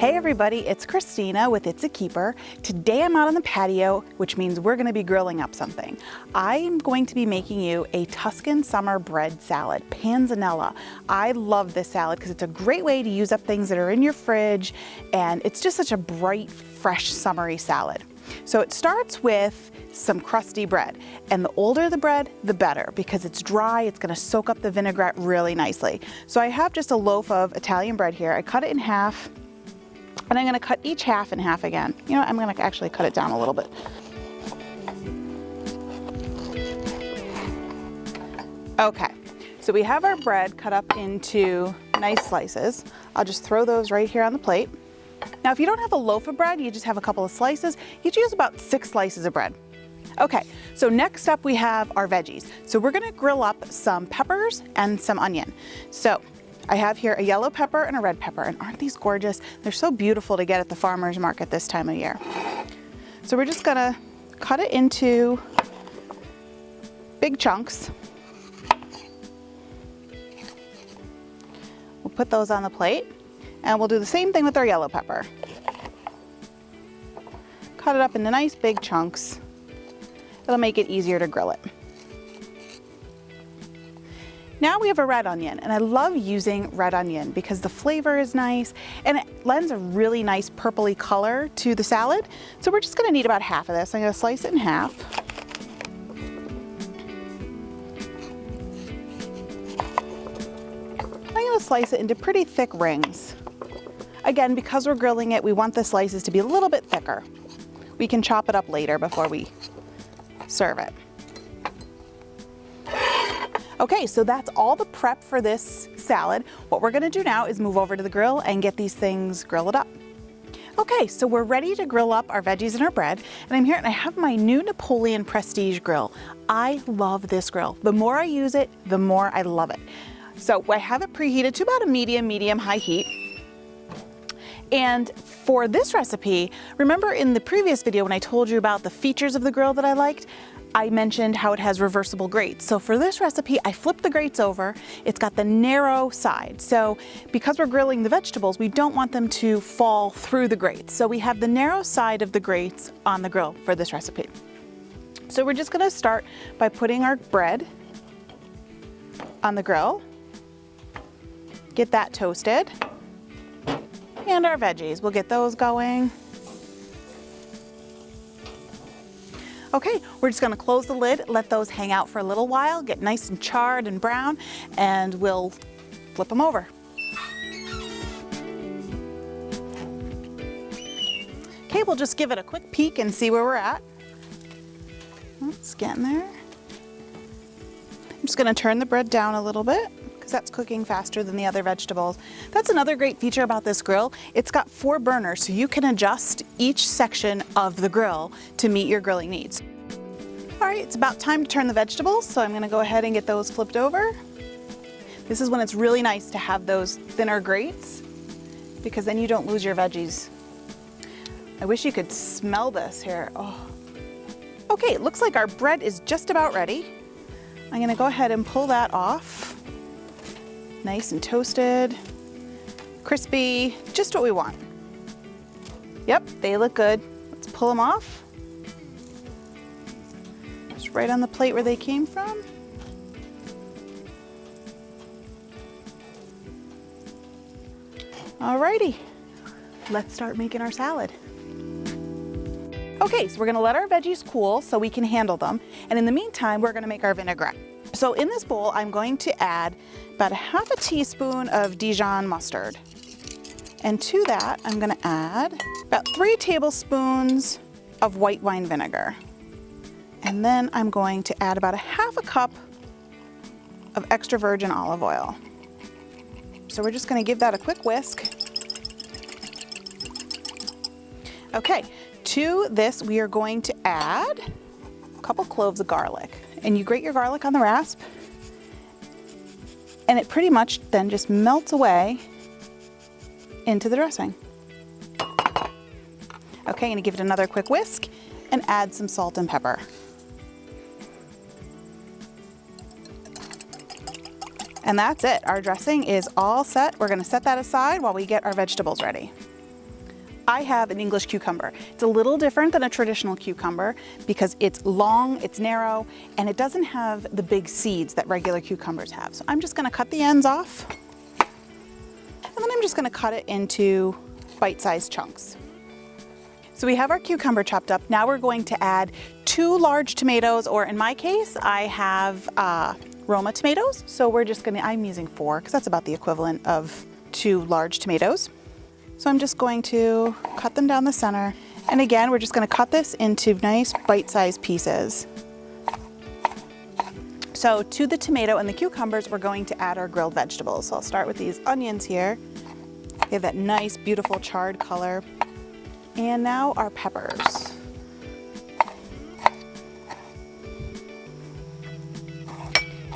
Hey everybody, it's Christina with It's a Keeper. Today I'm out on the patio, which means we're going to be grilling up something. I'm going to be making you a Tuscan summer bread salad, panzanella. I love this salad because it's a great way to use up things that are in your fridge, and it's just such a bright, fresh, summery salad. So it starts with some crusty bread, and the older the bread, the better, because it's dry, it's going to soak up the vinaigrette really nicely. So I have just a loaf of Italian bread here. I cut it in half, and I'm going to cut each half in half again. You know, I'm going to actually cut it down a little bit. Okay, so we have our bread cut up into nice slices. I'll just throw those right here on the plate. Now, if you don't have a loaf of bread, you just have a couple of slices, you'd use about 6 slices of bread. Okay, so next up we have our veggies. So we're gonna grill up some peppers and some onion. So I have here a yellow pepper and a red pepper, and aren't these gorgeous? They're so beautiful to get at the farmer's market this time of year. So we're just gonna cut it into big chunks. We'll put those on the plate, and we'll do the same thing with our yellow pepper. Cut it up into nice big chunks. It'll make it easier to grill it. Now we have a red onion, and I love using red onion because the flavor is nice and it lends a really nice purpley color to the salad. So we're just gonna need about half of this. I'm gonna slice it in half. I'm gonna slice it into pretty thick rings. Again, because we're grilling it, we want the slices to be a little bit thicker. We can chop it up later before we serve it. Okay, so that's all the prep for this salad. What we're gonna do now is move over to the grill and get these things grilled up. Okay, so we're ready to grill up our veggies and our bread, and I'm here and I have my new Napoleon Prestige grill. I love this grill. The more I use it, the more I love it. So I have it preheated to about a medium-high heat. And for this recipe, remember in the previous video when I told you about the features of the grill that I liked, I mentioned how it has reversible grates. So for this recipe, I flipped the grates over. It's got the narrow side. So because we're grilling the vegetables, we don't want them to fall through the grates. So we have the narrow side of the grates on the grill for this recipe. So we're just gonna start by putting our bread on the grill, get that toasted. And our veggies, we'll get those going. Okay, we're just gonna close the lid, let those hang out for a little while, get nice and charred and brown, and we'll flip them over. Okay, we'll just give it a quick peek and see where we're at. It's getting there. I'm just gonna turn the bread down a little bit, because that's cooking faster than the other vegetables. That's another great feature about this grill. It's got 4 burners, so you can adjust each section of the grill to meet your grilling needs. All right, it's about time to turn the vegetables, so I'm gonna go ahead and get those flipped over. This is when it's really nice to have those thinner grates, because then you don't lose your veggies. I wish you could smell this here. Oh. Okay, it looks like our bread is just about ready. I'm gonna go ahead and pull that off. Nice and toasted, crispy, just what we want. Yep, they look good. Let's pull them off. Just right on the plate where they came from. Alrighty, let's start making our salad. Okay, so we're gonna let our veggies cool so we can handle them. And in the meantime, we're gonna make our vinaigrette. So in this bowl, I'm going to add about a half a teaspoon of Dijon mustard. And to that, I'm gonna add about 3 tablespoons of white wine vinegar. And then I'm going to add about a half a cup of extra virgin olive oil. So we're just gonna give that a quick whisk. Okay, to this, we are going to add a couple cloves of garlic. And you grate your garlic on the rasp, and it pretty much then just melts away into the dressing. Okay, I'm gonna give it another quick whisk and add some salt and pepper. And that's it. Our dressing is all set. We're gonna set that aside while we get our vegetables ready. I have an English cucumber. It's a little different than a traditional cucumber because it's long, it's narrow, and it doesn't have the big seeds that regular cucumbers have. So I'm just gonna cut the ends off, and then I'm just gonna cut it into bite-sized chunks. So we have our cucumber chopped up. Now we're going to add 2 large tomatoes, or in my case, I have Roma tomatoes. So I'm using 4 because that's about the equivalent of 2 large tomatoes. So I'm just going to cut them down the center. And again, we're just going to cut this into nice bite-sized pieces. So to the tomato and the cucumbers, we're going to add our grilled vegetables. So I'll start with these onions here. They have that nice, beautiful charred color. And now our peppers.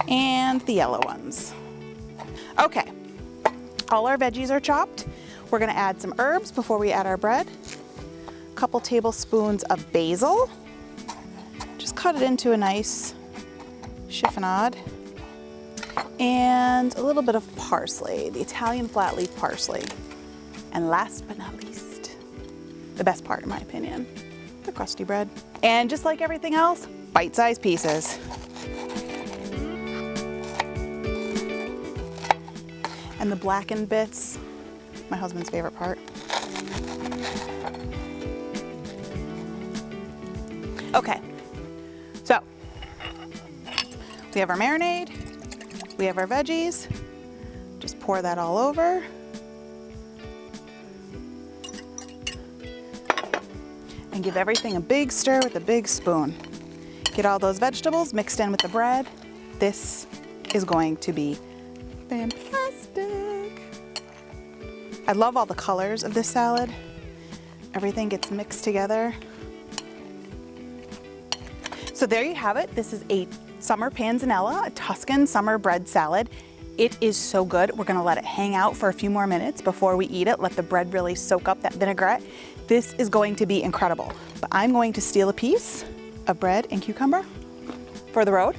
And the yellow ones. Okay, all our veggies are chopped. We're gonna add some herbs before we add our bread. A couple tablespoons of basil. Just cut it into a nice chiffonade. And a little bit of parsley, the Italian flat leaf parsley. And last but not least, the best part in my opinion, the crusty bread. And just like everything else, bite-sized pieces. And the blackened bits, my husband's favorite part. Okay, so we have our marinade, we have our veggies. Just pour that all over. And give everything a big stir with a big spoon. Get all those vegetables mixed in with the bread. This is going to be fantastic. I love all the colors of this salad. Everything gets mixed together. So there you have it. This is a summer panzanella, a Tuscan summer bread salad. It is so good. We're gonna let it hang out for a few more minutes before we eat it. Let the bread really soak up that vinaigrette. This is going to be incredible. But I'm going to steal a piece of bread and cucumber for the road.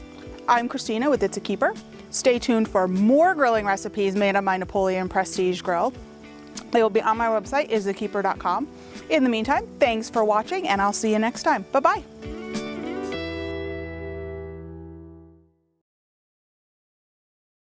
I'm Christina with It's a Keeper. Stay tuned for more grilling recipes made on my Napoleon Prestige grill. They will be on my website, isthekeeper.com. In the meantime, thanks for watching, and I'll see you next time. Bye-bye.